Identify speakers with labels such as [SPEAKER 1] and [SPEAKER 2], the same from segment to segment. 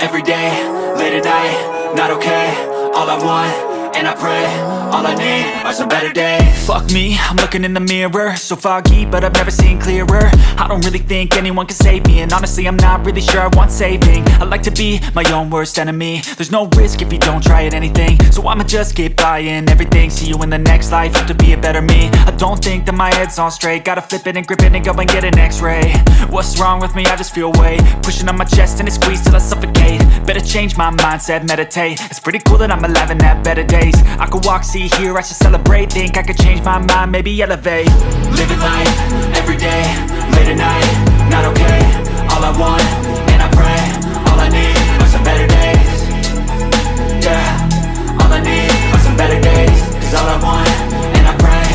[SPEAKER 1] every day, late at night, not okay. All I want, and I pray, all I need are some better days. Fuck me, I'm looking in the mirror, so foggy, but I've never seen clearer. I don't really think anyone can save me, and honestly I'm not really sure I want saving. I like to be my own worst enemy. There's no risk if you don't try at anything, so I'ma just keep buying everything. See you in the next life, have to be a better me. I don't think that my head's on straight, gotta flip it and grip it and go and get an x-ray. What's wrong with me? I just feel weight pushing on my chest and it squeezes till I suffocate. Better change my mindset, meditate. It's pretty cool that I'm alive and have better days. I could walk, see, hear, I should celebrate. Think I could change my mind, maybe elevate. Living life, every day, late at night, not okay. All I want, and I pray, all I need are some better days. Yeah, all I need are some better days. Cause all I want, and I pray,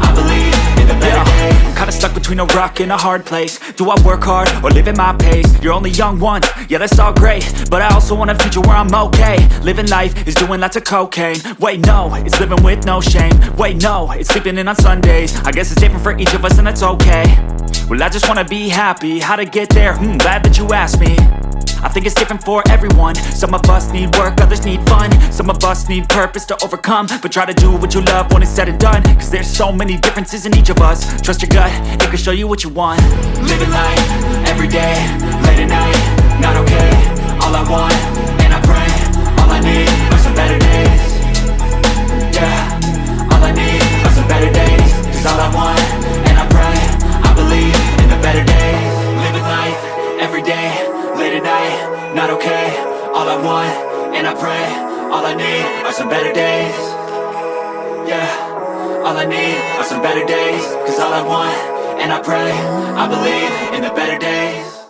[SPEAKER 1] I believe in the better days. I'm kinda stuck between a rock and a hard place. Do I work hard, or live at my pace? You're only young once, yeah that's all great, but I also want a future where I'm okay. Living life is doing lots of cocaine. Wait no, it's living with no shame. Wait no, it's sleeping in on Sundays. I guess it's different for each of us and that's okay. Well I just wanna be happy, how to get there? Glad that you asked me. I think it's different for everyone. Some of us need work, others need fun. Some of us need purpose to overcome. But try to do what you love when it's said and done, cause there's so many differences in each of us. Trust your gut, it can show you what you want. Living life, every day, late at night, not okay. All I want, and I pray, all I need are some better days. Yeah, all I need are some better days. Cause all I want, and I pray, I believe in the better days. Living life, every day, late at night, not okay. All I want, and I pray, all I need are some better days. Yeah, all I need are some better days. Cause all I want, and I pray, I believe in the better days.